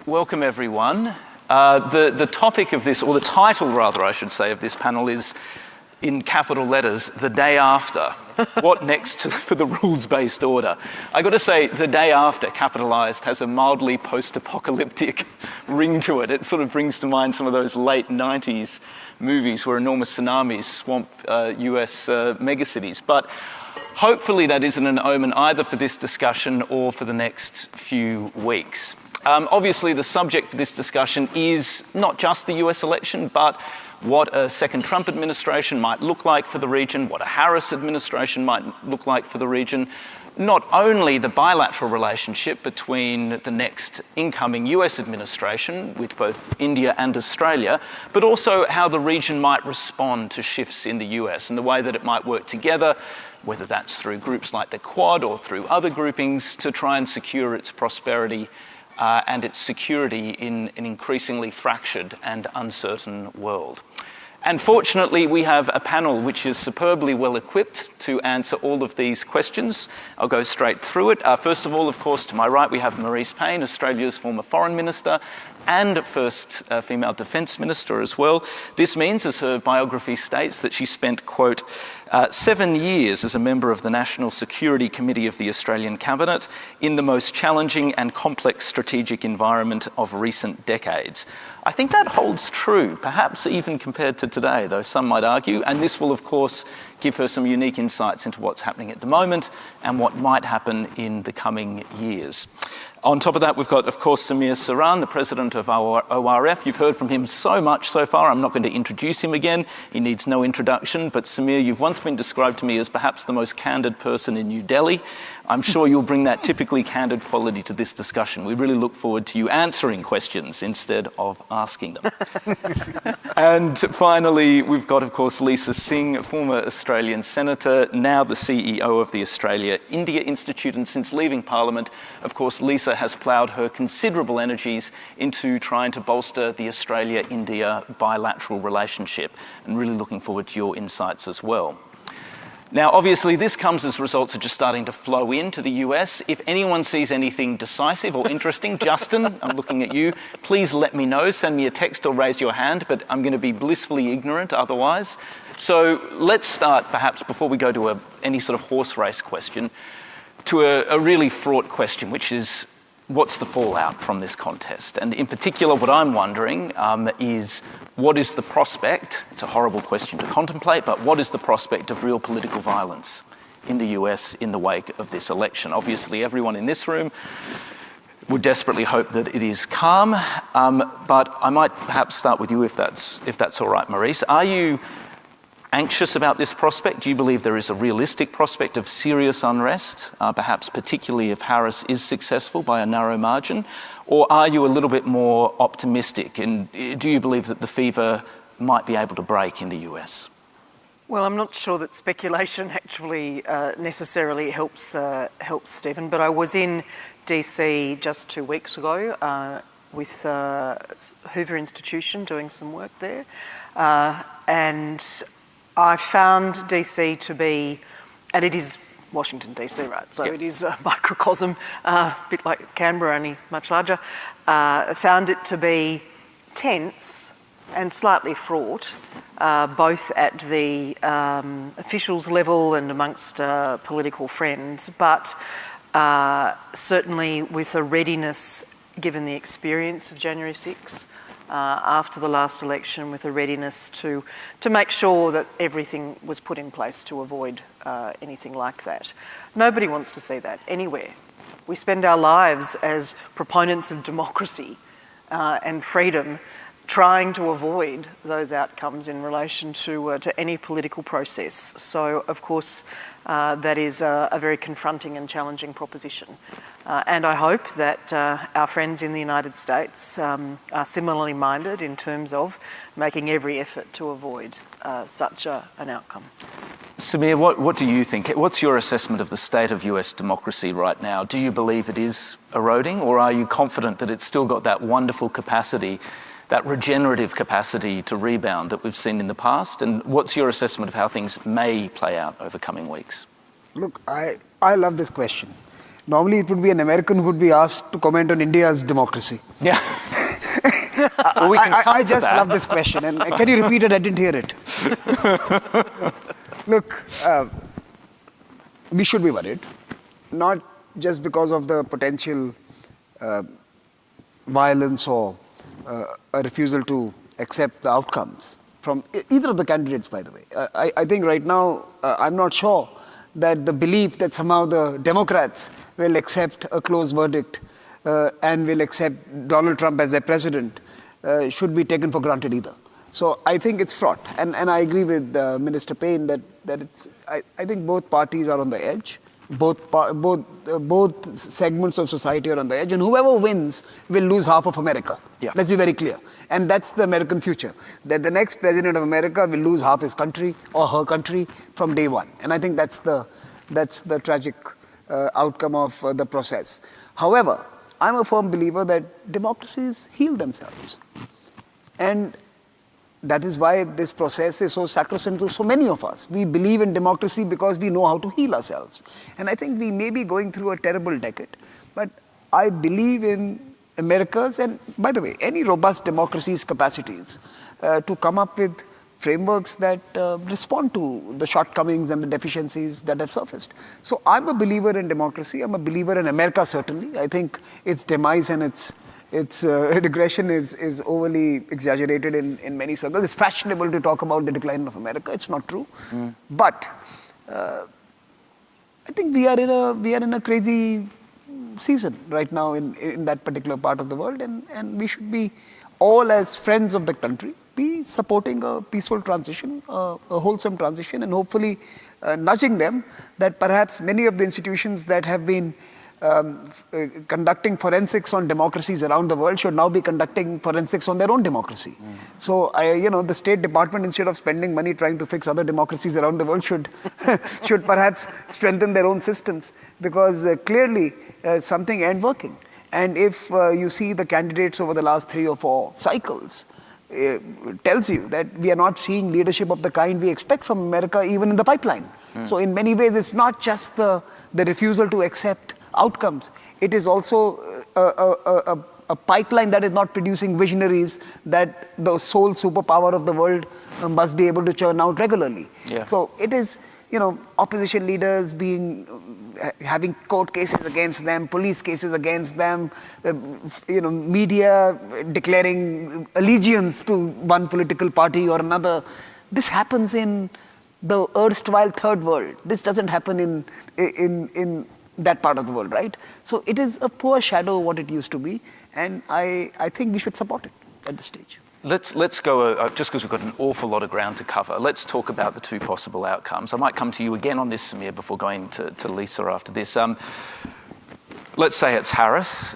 Welcome, everyone. The topic of this, or the title rather, I should say, of this panel is, in capital letters, The Day After. What next for the rules-based order? I got to say, The Day After, capitalised, has a mildly post-apocalyptic ring to it. It sort of brings to mind some of those late 90s movies where enormous tsunamis swamp US megacities. But hopefully that isn't an omen either for this discussion or for the next few weeks. Obviously, the subject for this discussion is not just the US election, but what a second Trump administration might look like for the region, what a Harris administration might look like for the region. Not only the bilateral relationship between the next incoming US administration with both India and Australia, but also how the region might respond to shifts in the US and the way that it might work together, whether that's through groups like the Quad or through other groupings, to try and secure its prosperity and its security in an increasingly fractured and uncertain world. And fortunately, we have a panel which is superbly well equipped to answer all of these questions. I'll go straight through it. First of all, of course, to my right, we have Marise Payne, Australia's former Foreign Minister and first female Defence Minister as well. This means, as her biography states, that she spent, quote, 7 years as a member of the National Security Committee of the Australian Cabinet in the most challenging and complex strategic environment of recent decades. I think that holds true, perhaps even compared to today, though some might argue, and this will, of course, give her some unique insights into what's happening at the moment and what might happen in the coming years. On top of that, we've got, of course, Samir Saran, the president of our ORF. You've heard from him so much so far, I'm not going to introduce him again. He needs no introduction, but Samir, you've once been described to me as perhaps the most candid person in New Delhi. I'm sure you'll bring that typically candid quality to this discussion. We really look forward to you answering questions instead of asking them. And finally, we've got, of course, Lisa Singh, a former Australian senator, now the CEO of the Australia-India Institute, and since leaving Parliament, of course, Lisa has ploughed her considerable energies into trying to bolster the Australia-India bilateral relationship, and really looking forward to your insights as well. Now, obviously, this comes as results are just starting to flow into the US. If anyone sees anything decisive or interesting, Justin, I'm looking at you, please let me know. Send me a text or raise your hand, but I'm going to be blissfully ignorant otherwise. So let's start, perhaps, before we go to any sort of horse race question, to a really fraught question, which is, what's the fallout from this contest? And in particular, what I'm wondering is, what is the prospect, it's a horrible question to contemplate, but what is the prospect of real political violence in the US in the wake of this election? Obviously, everyone in this room would desperately hope that it is calm, but I might perhaps start with you if that's all right, Marise. Are you anxious about this prospect? Do you believe there is a realistic prospect of serious unrest, perhaps particularly if Harris is successful by a narrow margin? Or are you a little bit more optimistic? And do you believe that the fever might be able to break in the US? Well, I'm not sure that speculation actually necessarily helps Stephen, but I was in DC just 2 weeks ago with Hoover Institution doing some work there, and I found DC to be, and it is Washington DC, right? So It is a microcosm, a bit like Canberra, only much larger. Found it to be tense and slightly fraught, both at the officials level and amongst political friends, but certainly with a readiness, given the experience of January 6th, after the last election, with a readiness to make sure that everything was put in place to avoid anything like that. Nobody wants to see that anywhere. We spend our lives as proponents of democracy and freedom trying to avoid those outcomes in relation to any political process. So, of course, that is a very confronting and challenging proposition. And I hope that our friends in the United States are similarly minded in terms of making every effort to avoid such an outcome. Samir, what do you think? What's your assessment of the state of US democracy right now? Do you believe it is eroding, or are you confident that it's still got that wonderful capacity, that regenerative capacity to rebound that we've seen in the past? And what's your assessment of how things may play out over coming weeks? Look, I love this question. Normally it would be an American who would be asked to comment on India's democracy. Yeah. Well, we can come I to just that. love this question. And can you repeat it? I didn't hear it. Look, we should be worried, not just because of the potential violence or a refusal to accept the outcomes from either of the candidates, by the way. I think right now, I'm not sure that the belief that somehow the Democrats will accept a close verdict and will accept Donald Trump as their president should be taken for granted either. So I think it's fraught. And I agree with Minister Payne that it's, I think both parties are on the edge. Both segments of society are on the edge, and whoever wins will lose half of America. Yeah. Let's be very clear. And that's the American future, that the next president of America will lose half his country or her country from day one. And I think that's the tragic outcome of the process. However, I'm a firm believer that democracies heal themselves. And that is why this process is so sacrosanct to so many of us. We believe in democracy because we know how to heal ourselves. And I think we may be going through a terrible decade, but I believe in America's, and by the way, any robust democracy's capacities to come up with frameworks that respond to the shortcomings and the deficiencies that have surfaced. So I'm a believer in democracy. I'm a believer in America, certainly. I think its demise and its regression is overly exaggerated in many circles. It's fashionable to talk about the decline of America. It's not true. But I think we are in a crazy season right now in that particular part of the world, and we should be all, as friends of the country, be supporting a peaceful transition, a wholesome transition, and hopefully nudging them that perhaps many of the institutions that have been conducting forensics on democracies around the world should now be conducting forensics on their own democracy. So, the State Department, instead of spending money trying to fix other democracies around the world, should perhaps strengthen their own systems, because clearly something ain't working. And if you see the candidates over the last 3 or 4 cycles, tells you that we are not seeing leadership of the kind we expect from America, even in the pipeline. So in many ways, it's not just the refusal to accept outcomes. It is also a pipeline that is not producing visionaries that the sole superpower of the world must be able to churn out regularly. Yeah. So it is, opposition leaders having court cases against them, police cases against them, media declaring allegiance to one political party or another. This happens in the erstwhile third world. This doesn't happen in that part of the world, right? So it is a poor shadow of what it used to be, and I think we should support it at this stage. Let's go, just because we've got an awful lot of ground to cover, let's talk about the 2 possible outcomes. I might come to you again on this, Samir, before going to Lisa after this. Let's say it's Harris.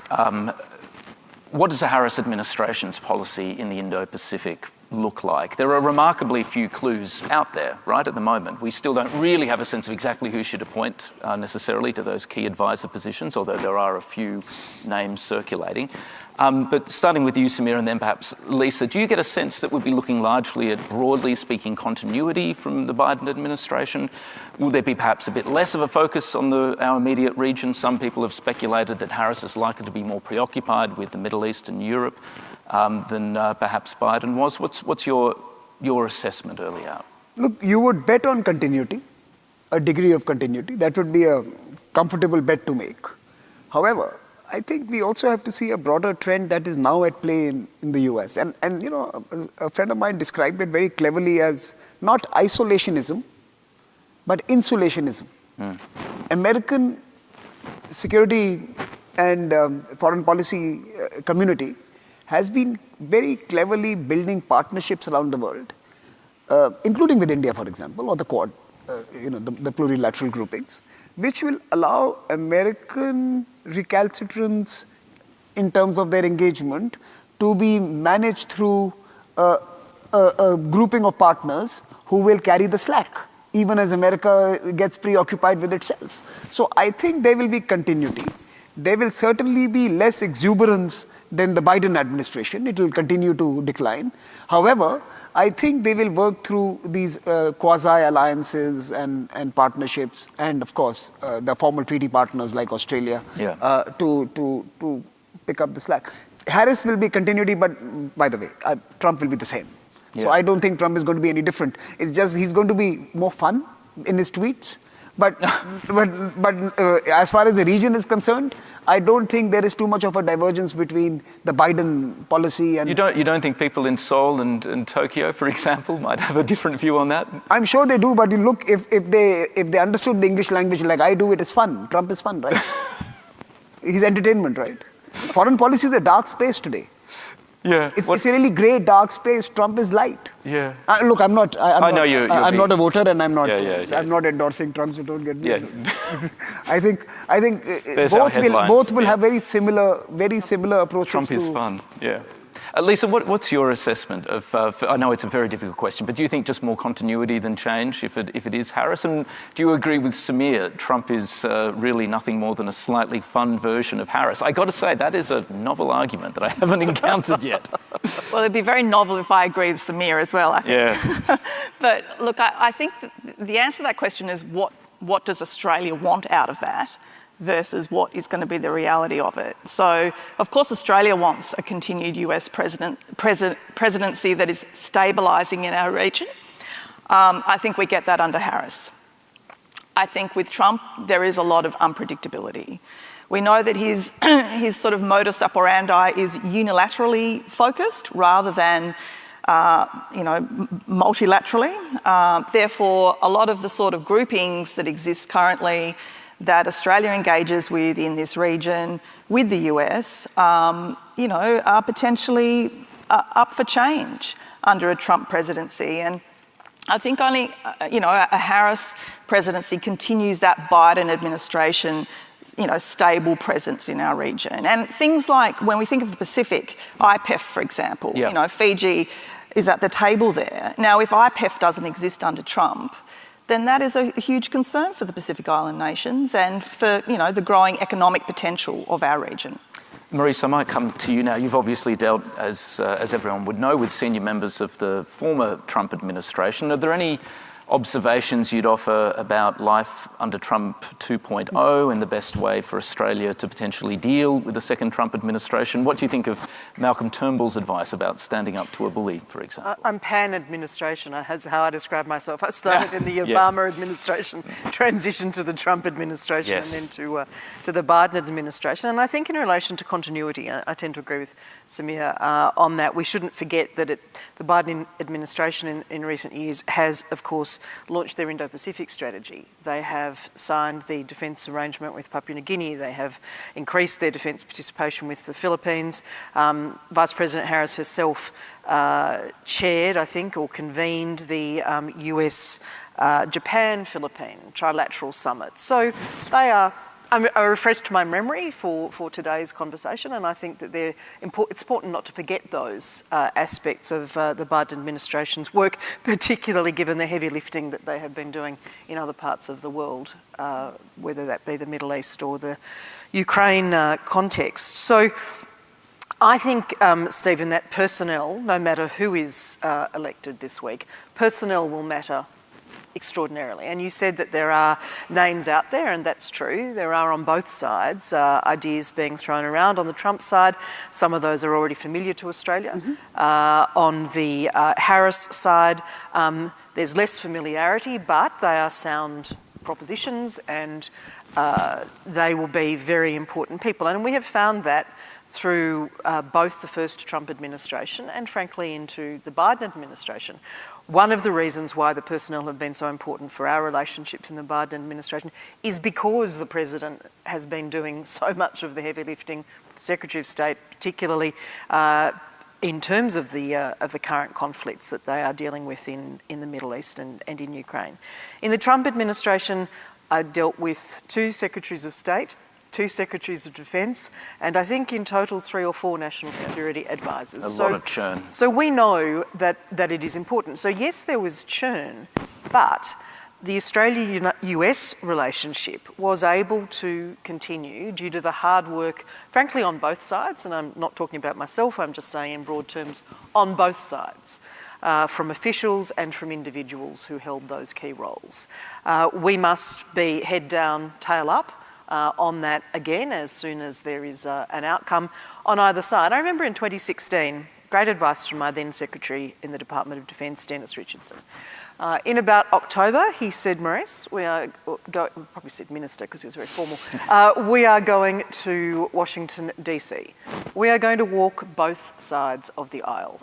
What does the Harris administration's policy in the Indo-Pacific look like? There are remarkably few clues out there, right, at the moment. We still don't really have a sense of exactly who should appoint necessarily to those key advisor positions, although there are a few names circulating. But starting with you, Samir, and then perhaps Lisa, do you get a sense that we'll be looking largely at, broadly speaking, continuity from the Biden administration? Will there be perhaps a bit less of a focus on our immediate region? Some people have speculated that Harris is likely to be more preoccupied with the Middle East and Europe than perhaps Biden was. What's your assessment early out? Look, you would bet on continuity, a degree of continuity. That would be a comfortable bet to make. However, I think we also have to see a broader trend that is now at play in the US. And a friend of mine described it very cleverly as not isolationism, but insulationism. American security and foreign policy community has been very cleverly building partnerships around the world, including with India, for example, or the Quad, the plurilateral groupings, which will allow American recalcitrants in terms of their engagement to be managed through a grouping of partners who will carry the slack, even as America gets preoccupied with itself. So I think there will be continuity. There will certainly be less exuberance than the Biden administration. It will continue to decline. However, I think they will work through these quasi-alliances and partnerships, and of course, the former treaty partners like Australia, to pick up the slack. Harris will be continuity, but by the way, Trump will be the same. So I don't think Trump is going to be any different. It's just he's going to be more fun in his tweets. But as far as the region is concerned, I don't think there is too much of a divergence between the Biden policy and... You don't think people in Seoul and Tokyo, for example, might have a different view on that? I'm sure they do, but you look, if they understood the English language like I do, it is fun. Trump is fun, right? He's entertainment, right? Foreign policy is a dark space today. Yeah. It's a really grey, dark space. Trump is light. Yeah. Look, I'm not I know you're not a voter, and I'm not. Yeah. I'm not endorsing Trump. So don't get me. Yeah. I think both will have very similar approaches. Trump is fun. Yeah. Lisa, what's your assessment of? I know it's a very difficult question, but do you think just more continuity than change if it is Harris? And do you agree with Samir? Trump is really nothing more than a slightly fun version of Harris. I got to say that is a novel argument that I haven't encountered yet. Well, it'd be very novel if I agree with Samir as well, I think. Yeah. But look, I think the answer to that question is what does Australia want out of that versus what is going to be the reality of it. So, of course, Australia wants a continued US presidency that is stabilising in our region. I think we get that under Harris. I think with Trump, there is a lot of unpredictability. We know that his sort of modus operandi is unilaterally focused rather than multilaterally. Therefore, a lot of the sort of groupings that exist currently that Australia engages with in this region with the US, are potentially up for change under a Trump presidency. And I think only, a Harris presidency continues that Biden administration, stable presence in our region. And things like, when we think of the Pacific, IPEF, for example, Fiji is at the table there. Now, if IPEF doesn't exist under Trump, then that is a huge concern for the Pacific Island nations and for, the growing economic potential of our region. Marise, I might come to you now. You've obviously dealt, as everyone would know, with senior members of the former Trump administration. Are there any observations you'd offer about life under Trump 2.0 and the best way for Australia to potentially deal with the second Trump administration? What do you think of Malcolm Turnbull's advice about standing up to a bully, for example? I'm pan-administration, that's how I describe myself. I started in the Obama administration, transitioned to the Trump administration, and then to the Biden administration. And I think in relation to continuity, I tend to agree with Samir on that. We shouldn't forget that the Biden administration in recent years has, of course, launched their Indo-Pacific strategy. They have signed the defence arrangement with Papua New Guinea. They have increased their defence participation with the Philippines. Vice President Harris herself chaired, I think, or convened the US-Japan-Philippine trilateral summit. So they are... I refreshed my memory for today's conversation, and I think that it's important not to forget those aspects of the Biden administration's work, particularly given the heavy lifting that they have been doing in other parts of the world, whether that be the Middle East or the Ukraine context. So I think, Stephen, that personnel, no matter who is elected this week, personnel will matter extraordinarily. And you said that there are names out there, and that's true. There are on both sides ideas being thrown around. On the Trump side, some of those are already familiar to Australia. On the Harris side, there's less familiarity, but they are sound propositions, and they will be very important people. And we have found that through both the first Trump administration and, frankly, into the Biden administration. One of the reasons why the personnel have been so important for our relationships in the Biden administration is because the President has been doing so much of the heavy lifting, the Secretary of State particularly, in terms of the current conflicts that they are dealing with in the Middle East and in Ukraine. In the Trump administration, I dealt with 2 Secretaries of State, 2 Secretaries of Defence, and I think in total 3 or 4 national security advisors. A lot of churn. So we know that it is important. So yes, there was churn, but the Australia-US relationship was able to continue due to the hard work, frankly, on both sides, and I'm not talking about myself, I'm just saying in broad terms, on both sides. From officials and from individuals who held those key roles. We must be head down, tail up, on that again as soon as there is an outcome on either side. I remember in 2016, great advice from my then Secretary in the Department of Defence, Dennis Richardson. In about October, he said, Marise, probably said minister because he was very formal, we are going to Washington, DC. We are going to walk both sides of the aisle.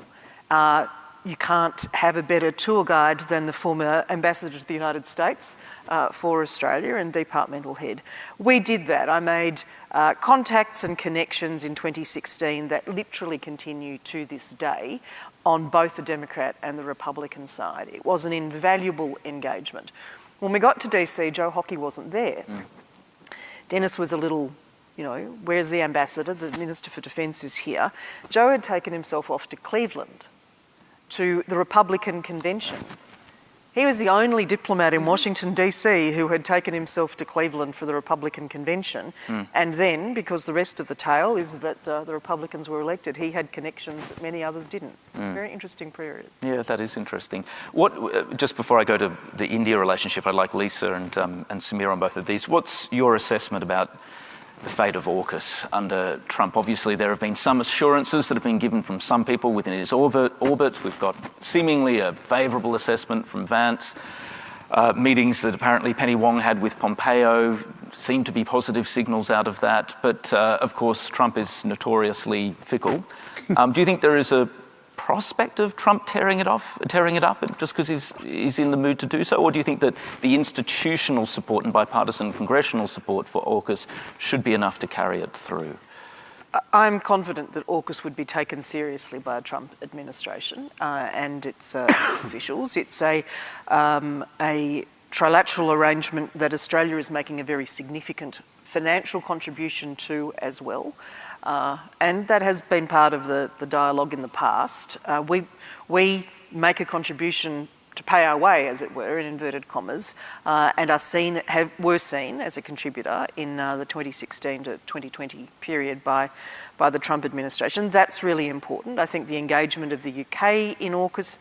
You can't have a better tour guide than the former ambassador to the United States for Australia and departmental head. We did that. I made contacts and connections in 2016 that literally continue to this day on both the Democrat and the Republican side. It was an invaluable engagement. When we got to DC, Joe Hockey wasn't there. Dennis was a little, where's the ambassador? The Minister for Defence is here. Joe had taken himself off to Cleveland, to the Republican convention. He was the only diplomat in Washington, DC who had taken himself to Cleveland for the Republican convention. And then, because the rest of the tale is that the Republicans were elected, he had connections that many others didn't. Very interesting period. Yeah, that is interesting. Just before I go to the India relationship, I'd like Lisa and Samir on both of these. What's your assessment about the fate of AUKUS under Trump? Obviously, there have been some assurances that have been given from some people within his orbit. We've got seemingly a favourable assessment from Vance. Meetings that apparently Penny Wong had with Pompeo seem to be positive signals out of that. But, of course, Trump is notoriously fickle. Do you think there is a prospect of Trump tearing it up just because he's in the mood to do so? Or do you think that the institutional support and bipartisan congressional support for AUKUS should be enough to carry it through? I'm confident that AUKUS would be taken seriously by a Trump administration and its officials. It's a trilateral arrangement that Australia is making a very significant financial contribution to as well. And that has been part of the dialogue in the past. We make a contribution to pay our way, as it were, in inverted commas, and were seen as a contributor in the 2016 to 2020 period by the Trump administration. That's really important. I think the engagement of the UK in AUKUS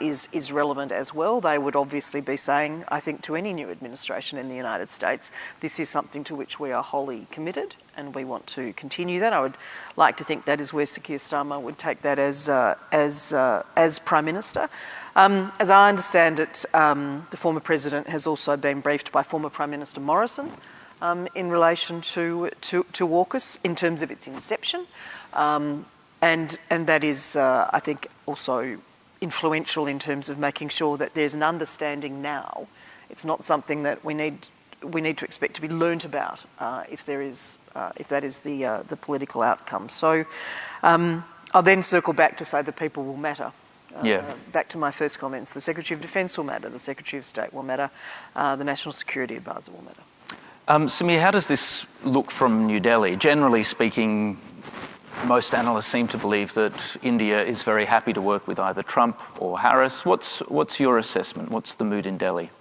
is relevant as well. They would obviously be saying, I think, to any new administration in the United States, this is something to which we are wholly committed and we want to continue that. I would like to think that is where Sir Keir Starmer would take that as Prime Minister. As I understand it, the former President has also been briefed by former Prime Minister Morrison in relation to AUKUS in terms of its inception. And that is, I think, also influential in terms of making sure that there's an understanding now. It's not something that we need to expect to be learnt about if that is the political outcome. So I'll then circle back to say the people will matter. Back to my first comments, the Secretary of Defence will matter, the Secretary of State will matter, the National Security Advisor will matter. Samir, how does this look from New Delhi? Generally speaking, most analysts seem to believe that India is very happy to work with either Trump or Harris. What's your assessment? What's the mood in Delhi?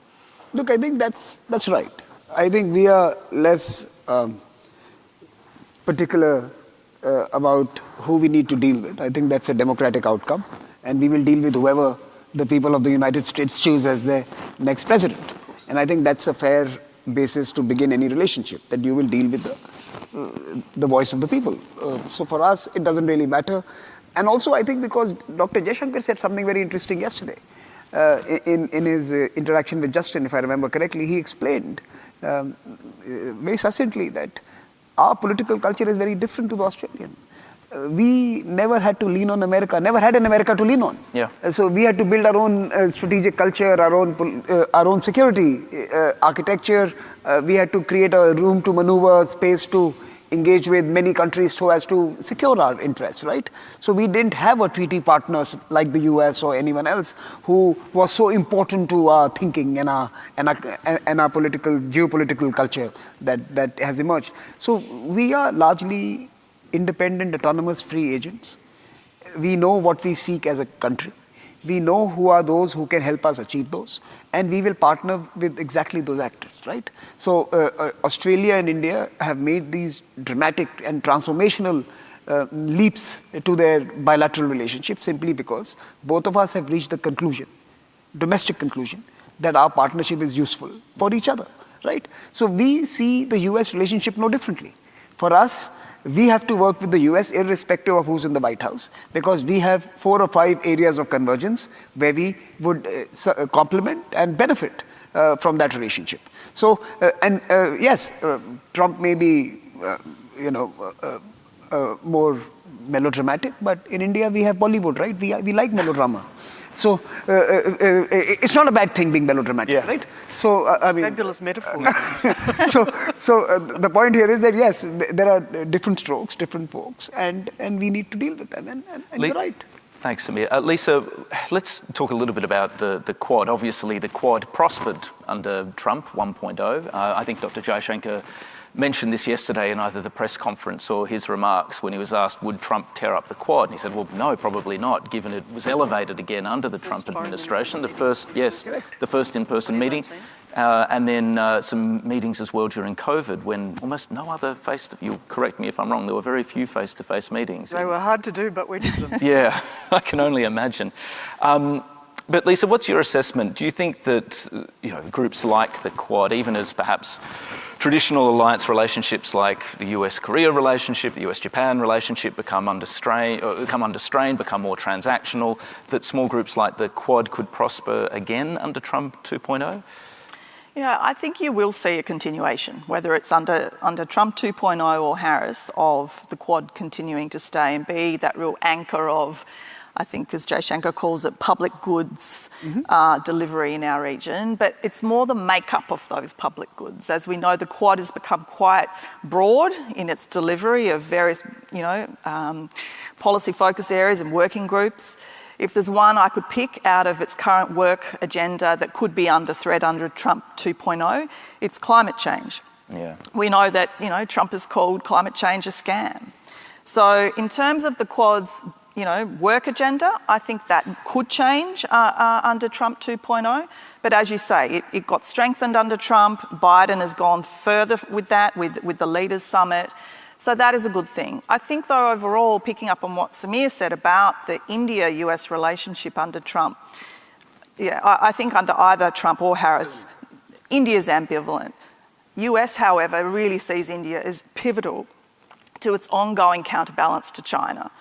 Look, I think that's right. I think we are less particular about who we need to deal with. I think that's a democratic outcome. And we will deal with whoever the people of the United States choose as their next president. And I think that's a fair basis to begin any relationship, that you will deal with the voice of the people. So for us, it doesn't really matter. And also, I think because Dr. Jaishankar said something very interesting yesterday. In his interaction with Justin, if I remember correctly, he explained very succinctly that our political culture is very different to the Australian. We never had to lean on America, never had an America to lean on. So we had to build our own strategic culture, our own security architecture. We had to create a room to maneuver, space to engage with many countries so as to secure our interests, right? So we didn't have a treaty partners like the US or anyone else who was so important to our thinking and our geopolitical culture that has emerged. So we are largely independent, autonomous, free agents. We know what we seek as a country. We know who are those who can help us achieve those. And we will partner with exactly those actors, right? So Australia and India have made these dramatic and transformational leaps to their bilateral relationship simply because both of us have reached the conclusion, domestic conclusion, that our partnership is useful for each other. right? So we see the US relationship no differently. For us, we have to work with the US irrespective of who's in the White House, because we have 4 or 5 areas of convergence where we would complement and benefit from that relationship. So, yes, Trump may be, more melodramatic, but in India we have Bollywood, right? We like melodrama. So it's not a bad thing being melodramatic, right? So I mean, Fabulous metaphor. so the point here is that yes, there are different strokes, different folks, and we need to deal with them. And you're right. Thanks, Samir. Lisa, let's talk a little bit about the Quad. Obviously, the Quad prospered under Trump 1.0. I think Dr. Jaishankar mentioned this yesterday in either the press conference or his remarks when he was asked, would Trump tear up the Quad? And he said, well, no, probably not, given it was elevated again under the Trump administration. The first in-person meeting. And then some meetings as well during COVID when almost no other you'll correct me if I'm wrong, there were very few face-to-face meetings. They were hard to do, but we did them. Yeah, I can only imagine. But Lisa, what's your assessment? Do you think that groups like the Quad, even as perhaps traditional alliance relationships like the US-Korea relationship, the US-Japan relationship become under strain, become more transactional, that small groups like the Quad could prosper again under Trump 2.0? Yeah, I think you will see a continuation, whether it's under Trump 2.0 or Harris, of the Quad continuing to stay and be that real anchor of, I think, as Jaishankar calls it, public goods delivery in our region. But it's more the makeup of those public goods. As we know, the Quad has become quite broad in its delivery of various, policy focus areas and working groups. If there's one I could pick out of its current work agenda that could be under threat under Trump 2.0, it's climate change. Yeah. We know that, Trump has called climate change a scam. So in terms of the Quad's, work agenda, I think that could change under Trump 2.0. But as you say, it got strengthened under Trump. Biden has gone further with that, with the Leaders Summit. So that is a good thing. I think, though, overall, picking up on what Samir said about the India-US relationship under Trump, I think under either Trump or Harris, India's ambivalent. US, however, really sees India as pivotal to its ongoing counterbalance to China.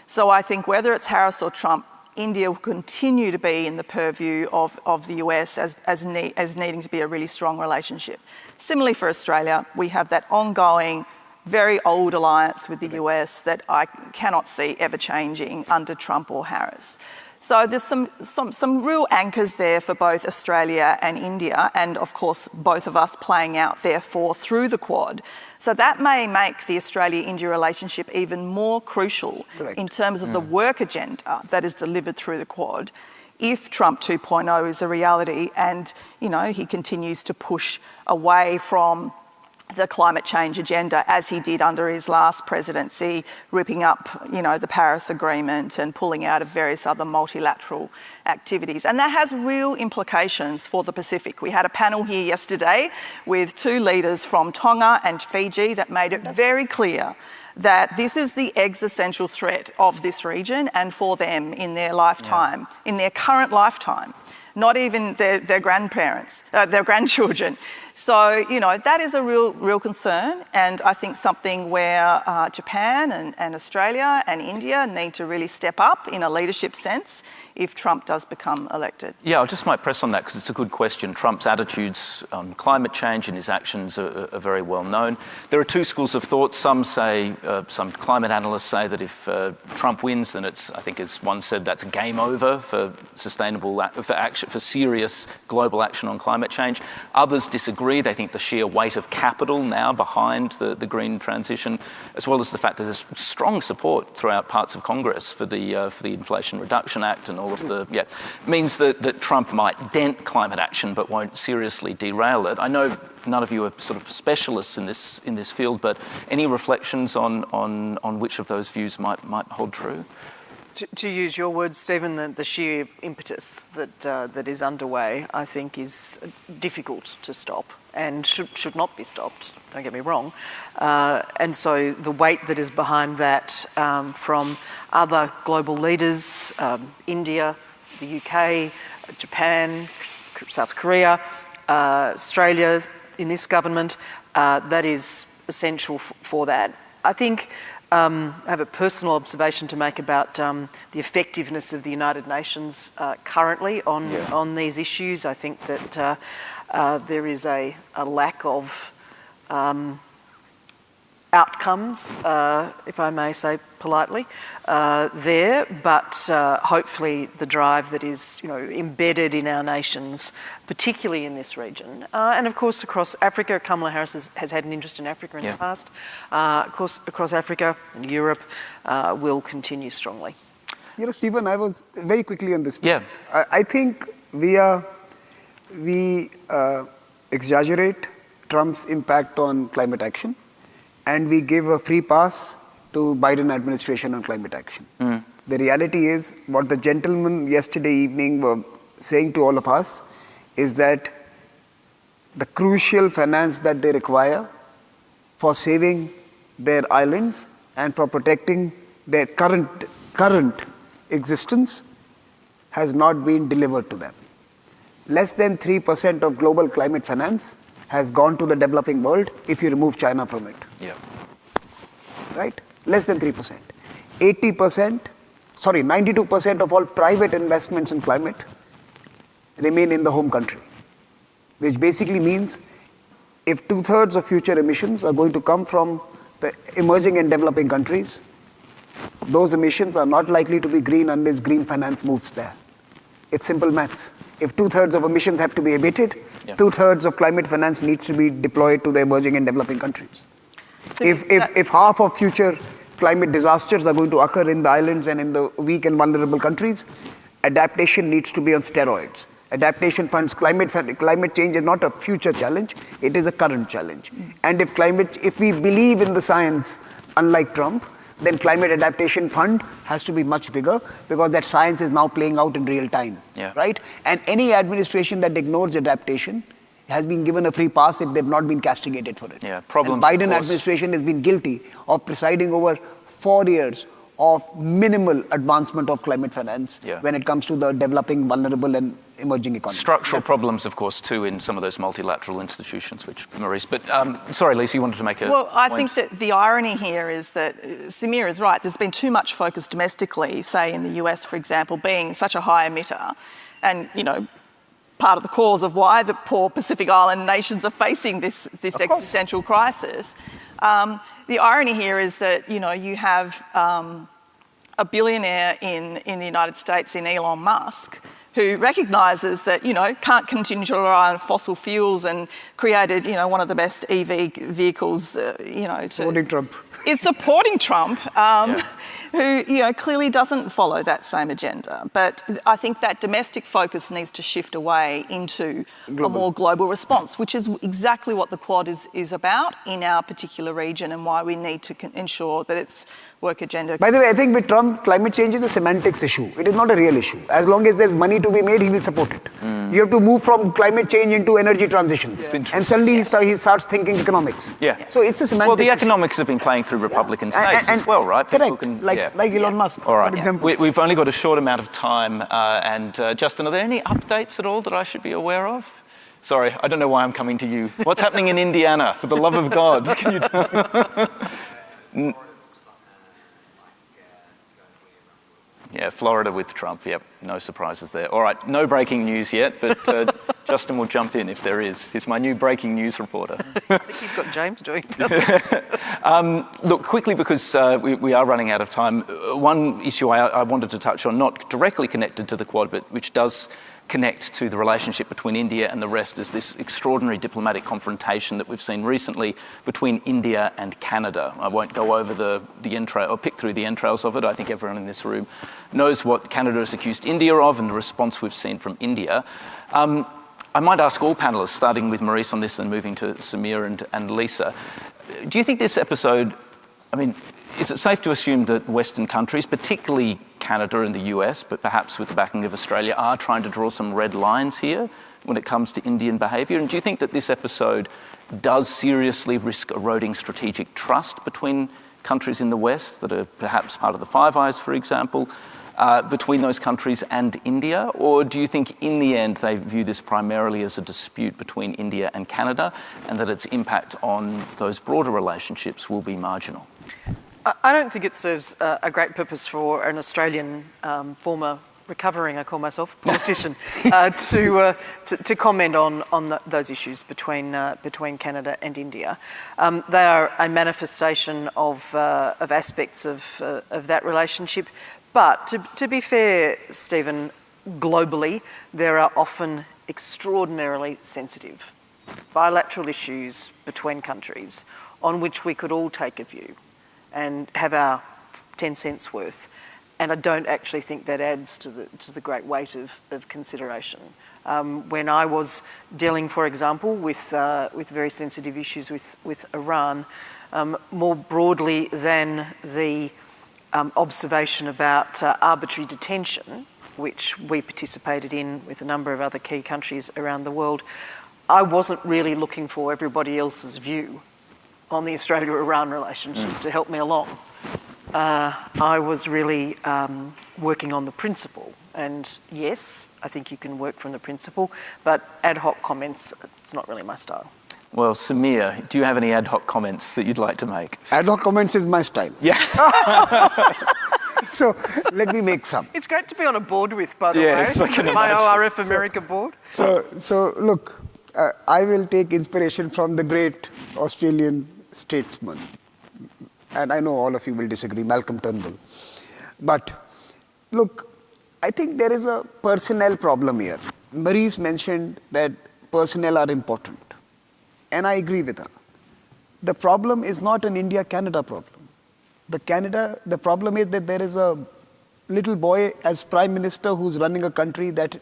So I think whether it's Harris or Trump, India will continue to be in the purview of the US as needing to be a really strong relationship. Similarly for Australia, we have that ongoing, very old alliance with the US that I cannot see ever changing under Trump or Harris. So there's some real anchors there for both Australia and India, and of course both of us playing out therefore through the Quad. So that may make the Australia-India relationship even more crucial in terms of the work agenda that is delivered through the Quad if Trump 2.0 is a reality and, he continues to push away from the climate change agenda as he did under his last presidency, ripping up, the Paris Agreement and pulling out of various other multilateral activities. And that has real implications for the Pacific. We had a panel here yesterday with 2 leaders from Tonga and Fiji that made it very clear that this is the existential threat of this region and for them in their lifetime, in their current lifetime, not even their grandparents, their grandchildren. So, that is a real concern, and I think something where Japan and Australia and India need to really step up in a leadership sense if Trump does become elected. Yeah, I just might press on that because it's a good question. Trump's attitudes on climate change and his actions are very well known. There are 2 schools of thought. Some say, some climate analysts say that if Trump wins, then it's, I think as one said, that's game over for for serious global action on climate change. Others disagree. They think the sheer weight of capital now behind the green transition, as well as the fact that there's strong support throughout parts of Congress for the Inflation Reduction Act and all of means that Trump might dent climate action but won't seriously derail it. I know none of you are sort of specialists in this field, but any reflections on which of those views might hold true? To use your words, Stephen, the sheer impetus that is underway, I think, is difficult to stop and should not be stopped, don't get me wrong. And so the weight that is behind that from other global leaders, India, the UK, Japan, South Korea, Australia, in this government, that is essential for that. I think I have a personal observation to make about the effectiveness of the United Nations currently on these issues. I think that there is a lack of outcomes, if I may say politely, there, but hopefully the drive that is, embedded in our nations, particularly in this region, and of course across Africa. Kamala Harris has had an interest in Africa in the past. Of course, across Africa and Europe will continue strongly. Stephen, I was very quickly on this. Yeah. I think we exaggerate Trump's impact on climate action, and we give a free pass to Biden administration on climate action. The reality is, what the gentlemen yesterday evening were saying to all of us is that the crucial finance that they require for saving their islands and for protecting their current existence has not been delivered to them. Less than 3% of global climate finance has gone to the developing world if you remove China from it. Yeah. Right? Less than 3%. 92% of all private investments in climate remain in the home country, which basically means if 2/3 of future emissions are going to come from the emerging and developing countries, those emissions are not likely to be green unless green finance moves there. It's simple maths. If 2/3 of emissions have to be abated, 2/3 of climate finance needs to be deployed to the emerging and developing countries. So if half of future climate disasters are going to occur in the islands and in the weak and vulnerable countries, adaptation needs to be on steroids. Adaptation funds, climate change is not a future challenge, it is a current challenge. And if we believe in the science, unlike Trump, then climate adaptation fund has to be much bigger, because that science is now playing out in real time, right? And any administration that ignores adaptation has been given a free pass if they've not been castigated for it. Yeah, problems, and Biden administration has been guilty of presiding over 4 years of minimal advancement of climate finance when it comes to the developing, vulnerable and emerging economies. Structural problems, of course, too, in some of those multilateral institutions, which Marise. But sorry, Lisa, you wanted to make a Well, I point. think that the irony here is that Samir is right. There's been too much focus domestically, say in the US, for example, being such a high emitter, and part of the cause of why the poor Pacific Island nations are facing this existential crisis. The irony here is that, you have a billionaire in the United States, in Elon Musk, who recognises that, can't continue to rely on fossil fuels, and created, one of the best EV vehicles, Supporting Trump. Is supporting Trump, who clearly doesn't follow that same agenda. But I think that domestic focus needs to shift away into a more global response, which is exactly what the Quad is about in our particular region, and why we need to ensure that its work agenda. By the way, I think with Trump, climate change is a semantics issue. It is not a real issue. As long as there's money to be made, he will support it. You have to move from climate change into energy transitions. And suddenly he starts thinking economics. So it's a semantics Well, the issue. economics have been playing through Republican states as well, right? Correct. People Like Elon Musk, All right. for example. We've only got a short amount of time. And Justin, are there any updates at all that I should be aware of? Sorry, I don't know why I'm coming to you. What's happening in Indiana, for the love of God? Can you tell? Yeah, Florida with Trump. Yep, no surprises there. All right, no breaking news yet, but Justin will jump in if there is. He's my new breaking news reporter. I think he's got James doing it. Look, quickly, because we are running out of time, one issue I wanted to touch on, not directly connected to the Quad, but which does connect to the relationship between India and the rest, is this extraordinary diplomatic confrontation that we've seen recently between India and Canada. I won't go over the entrail or pick through the entrails of it. I think everyone in this room knows what Canada has accused India of and the response we've seen from India. I might ask all panellists, starting with Marise on this and moving to Samir and Lisa, do you think this episode, is it safe to assume that Western countries, particularly Canada and the US, but perhaps with the backing of Australia, are trying to draw some red lines here when it comes to Indian behaviour? And do you think that this episode does seriously risk eroding strategic trust between countries in the West that are perhaps part of the Five Eyes, for example? between those countries and India? Or do you think in the end they view this primarily as a dispute between India and Canada and that its impact on those broader relationships will be marginal? I don't think it serves a great purpose for an Australian former recovering, I call myself, politician, to comment on those issues between Canada and India. They are a manifestation of aspects of that relationship. But to be fair, Stephen, globally, there are often extraordinarily sensitive bilateral issues between countries on which we could all take a view and have our 10 cents worth. And I don't actually think that adds to the great weight of consideration. When I was dealing, for example, with very sensitive issues with Iran, more broadly than the observation about arbitrary detention, which we participated in with a number of other key countries around the world, I wasn't really looking for everybody else's view on the Australia-Iran relationship to help me along. I was really working on the principle. And yes, I think you can work from the principle, but ad hoc comments, it's not really my style. Well, Samir, do you have any ad hoc comments that you'd like to make? Ad hoc comments is my style. Yeah. So let me make some. It's great to be on a board with, by the Yes, way. I can My imagine. ORF America board. So look, I will take inspiration from the great Australian statesman. And I know all of you will disagree, Malcolm Turnbull. But look, I think there is a personnel problem here. Marise mentioned that personnel are important. And I agree with her. The problem is not an India-Canada problem. The problem is that there is a little boy as Prime Minister who's running a country that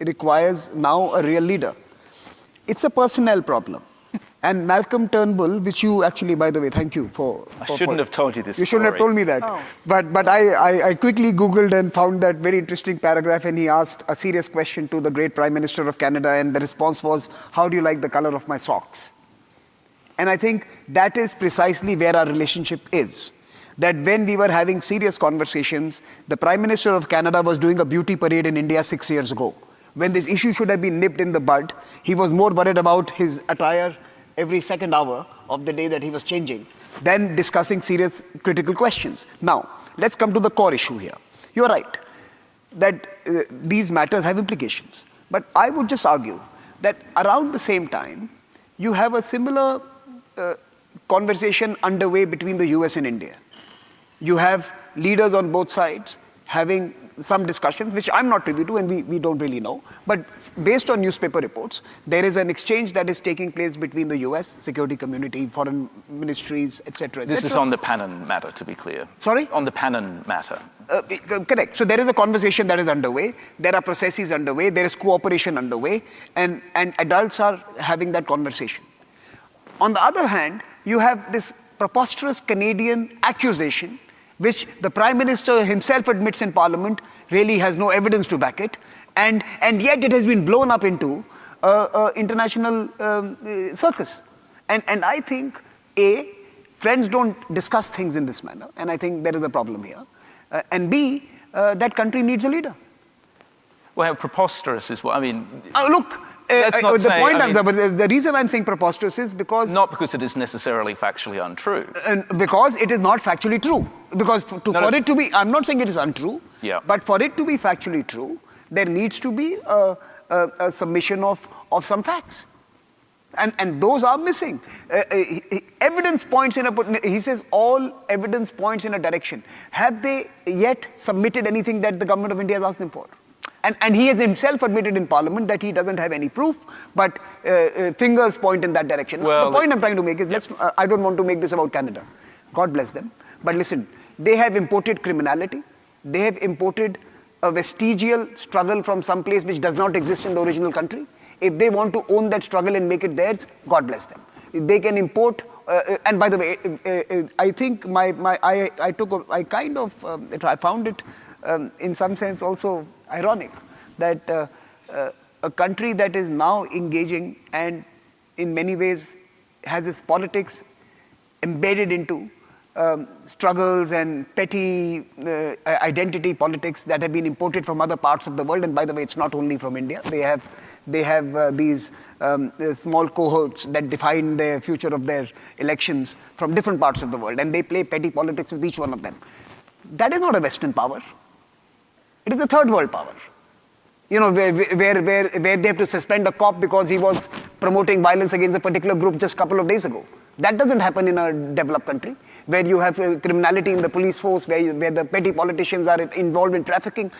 requires now a real leader. It's a personnel problem. And Malcolm Turnbull, which you actually, by the way, thank you for... I shouldn't have told you this You shouldn't have story. told me that. Oh. But I quickly Googled and found that very interesting paragraph, and he asked a serious question to the great Prime Minister of Canada, and the response was, how do you like the color of my socks? And I think that is precisely where our relationship is. That when we were having serious conversations, the Prime Minister of Canada was doing a beauty parade in India 6 years ago. When this issue should have been nipped in the bud, he was more worried about his attire every second hour of the day that he was changing than discussing serious critical questions. Now, let's come to the core issue here. You're right that these matters have implications. But I would just argue that around the same time, you have a similar conversation underway between the US and India. You have leaders on both sides having some discussions, which I'm not privy to and we don't really know. But based on newspaper reports, there is an exchange that is taking place between the US, security community, foreign ministries, etc. This is on the Payne matter, to be clear. Sorry? On the Payne matter. Correct. So there is a conversation that is underway. There are processes underway. There is cooperation underway. And adults are having that conversation. On the other hand, you have this preposterous Canadian accusation which the Prime Minister himself admits in Parliament really has no evidence to back it, and yet it has been blown up into international circus. And I think, A, friends don't discuss things in this manner, and I think there is a problem here. And B, that country needs a leader. Well, preposterous is what, I mean... Look, That's not the saying, point, I mean, the reason I'm saying preposterous is because... Not because it is necessarily factually untrue. Because it is not factually true. Because for it to be, I'm not saying it is untrue, Yeah. but for it to be factually true, there needs to be a submission of some facts. And those are missing. Evidence points in he says all evidence points in a direction. Have they yet submitted anything that the government of India has asked them for? And he has himself admitted in Parliament that he doesn't have any proof, but fingers point in that direction. Well, the point I'm trying to make is, I don't want to make this about Canada. God bless them. But listen, they have imported criminality. They have imported a vestigial struggle from some place which does not exist in the original country. If they want to own that struggle and make it theirs, God bless them. They can import, and by the way, I think I found it in some sense also ironic that a country that is now engaging and in many ways has its politics embedded into struggles and petty identity politics that have been imported from other parts of the world. And by the way, it's not only from India. They have these small cohorts that define the future of their elections from different parts of the world, and they play petty politics with each one of them. That is not a Western power. It is a third world power. You know, where they have to suspend a cop because he was promoting violence against a particular group just a couple of days ago. That doesn't happen in a developed country, where you have criminality in the police force, where the petty politicians are involved in trafficking.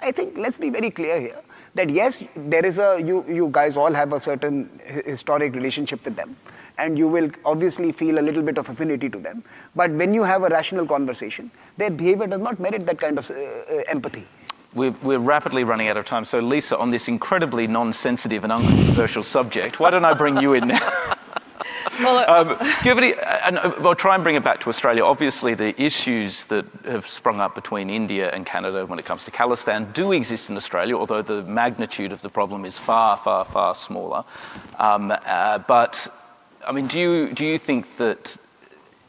I think let's be very clear here that yes, there is you guys all have a certain historic relationship with them, and you will obviously feel a little bit of affinity to them. But when you have a rational conversation, their behavior does not merit that kind of empathy. We're rapidly running out of time. So Lisa, on this incredibly non-sensitive and uncontroversial subject, why don't I bring you in now? Well, Do you have any, and I'll try and bring it back to Australia. Obviously, the issues that have sprung up between India and Canada when it comes to Khalistan do exist in Australia, although the magnitude of the problem is far, far, far smaller. But, I mean, do you think that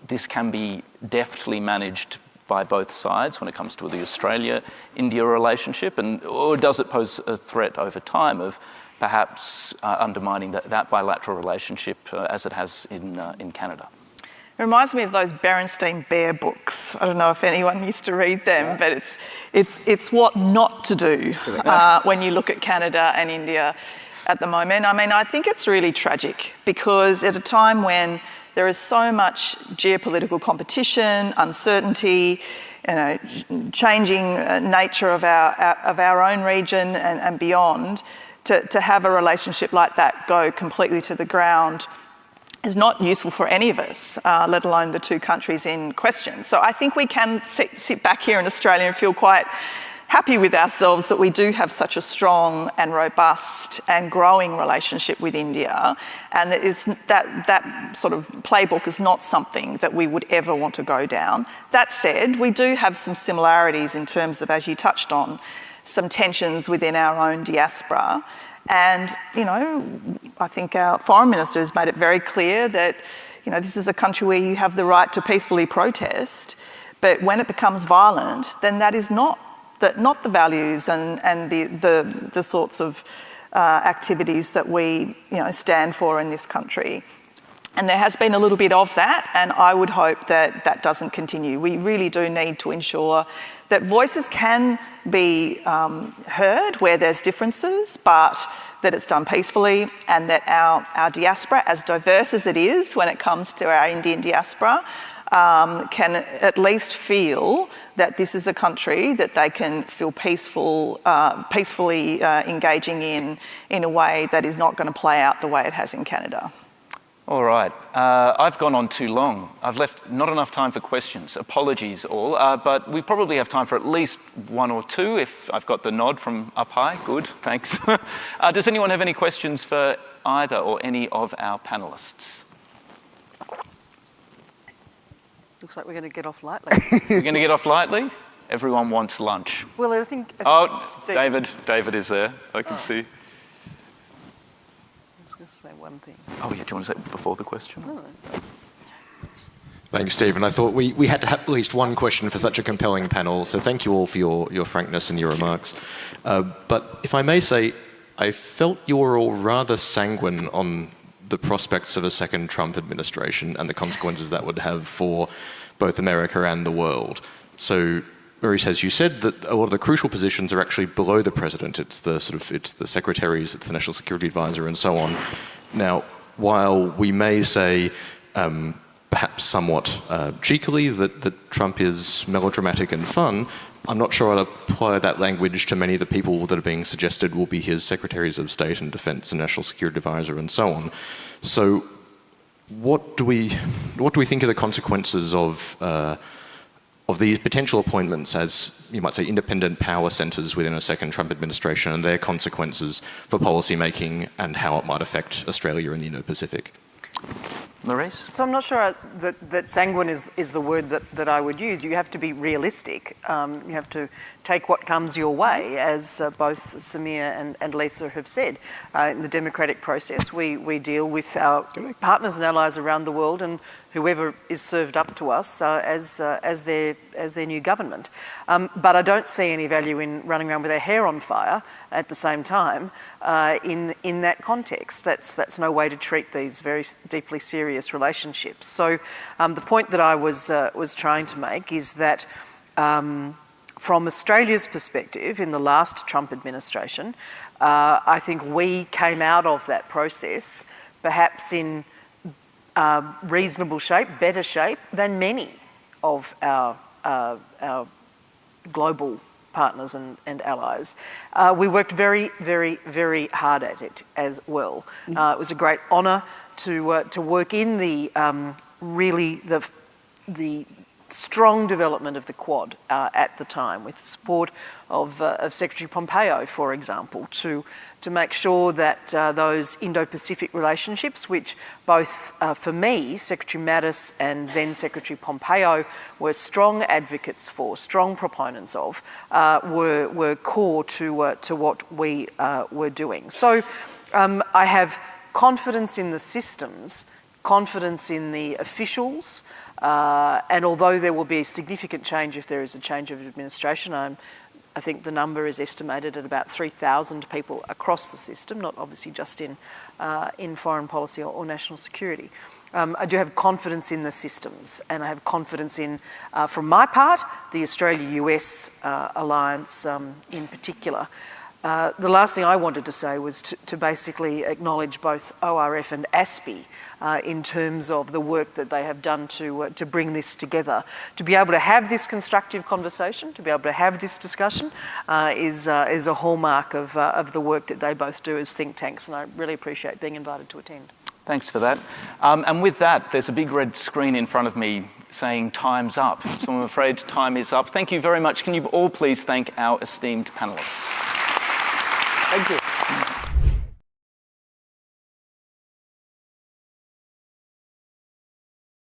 this can be deftly managed by both sides when it comes to the Australia-India relationship, or does it pose a threat over time of perhaps undermining that bilateral relationship as it has in Canada? It reminds me of those Berenstain Bear books. I don't know if anyone used to read them, but it's what not to do when you look at Canada and India at the moment. I mean, I think it's really tragic because at a time when there is so much geopolitical competition, uncertainty, changing nature of our own region and beyond, to have a relationship like that go completely to the ground is not useful for any of us, let alone the two countries in question. So I think we can sit back here in Australia and feel quite happy with ourselves that we do have such a strong and robust and growing relationship with India, and that sort of playbook is not something that we would ever want to go down. That said, we do have some similarities in terms of, as you touched on, some tensions within our own diaspora. And, I think our foreign minister has made it very clear that, this is a country where you have the right to peacefully protest, but when it becomes violent, then that is not the values and the sorts of activities that we stand for in this country. And there has been a little bit of that, and I would hope that that doesn't continue. We really do need to ensure that voices can be heard where there's differences, but that it's done peacefully, and that our diaspora, as diverse as it is when it comes to our Indian diaspora, can at least feel that this is a country that they can feel peacefully engaging in a way that is not going to play out the way it has in Canada. All right. I've gone on too long. I've left not enough time for questions. Apologies all, but we probably have time for at least one or two if I've got the nod from up high. Good, thanks. Does anyone have any questions for either or any of our panellists? Looks like we're going to get off lightly. We're going to get off lightly? Everyone wants lunch. Well, I think David is there. I can see. I was going to say one thing. Oh, yeah, do you want to say before the question? No. Thanks, Stephen. I thought we had to have at least one question for such a compelling panel, so thank you all for your frankness and your remarks. But if I may say, I felt you were all rather sanguine on the prospects of a second Trump administration and the consequences that would have for both America and the world. So, Marise, as you said, that a lot of the crucial positions are actually below the president. It's the secretaries, it's the national security advisor, and so on. Now, while we may say, perhaps somewhat cheekily, that Trump is melodramatic and fun, I'm not sure I'd apply that language to many of the people that are being suggested will be his secretaries of state and defense and national security advisor and so on. So, what do we think of the consequences of these potential appointments as, you might say, independent power centres within a second Trump administration and their consequences for policy making and how it might affect Australia and the Indo-Pacific? Marise? So I'm not sure that sanguine is the word that I would use. You have to be realistic. You have to take what comes your way, as both Samir and Lisa have said. In the democratic process, we deal with our partners and allies around the world and whoever is served up to us as their new government. But I don't see any value in running around with our hair on fire at the same time in that context. That's no way to treat these very deeply serious relationships. So the point that I was trying to make is that from Australia's perspective, in the last Trump administration, I think we came out of that process perhaps in reasonable shape, better shape than many of our global partners and allies. We worked very, very, very hard at it as well. It was a great honour to work in the strong development of the Quad at the time, with the support of Secretary Pompeo, for example, to make sure that those Indo-Pacific relationships, which both for me, Secretary Mattis and then Secretary Pompeo were strong advocates for, strong proponents of, were core to what we were doing. So I have confidence in the systems, confidence in the officials, and although there will be significant change if there is a change of administration, I think the number is estimated at about 3,000 people across the system, not obviously just in foreign policy or national security. I do have confidence in the systems, and I have confidence in, from my part, the Australia-US alliance in particular. The last thing I wanted to say was to basically acknowledge both ORF and ASPI in terms of the work that they have done to bring this together. To be able to have this constructive conversation, to be able to have this discussion is a hallmark of the work that they both do as think tanks, and I really appreciate being invited to attend. Thanks for that. And with that, there's a big red screen in front of me saying time's up. So I'm afraid time is up. Thank you very much. Can you all please thank our esteemed panellists? Thank you.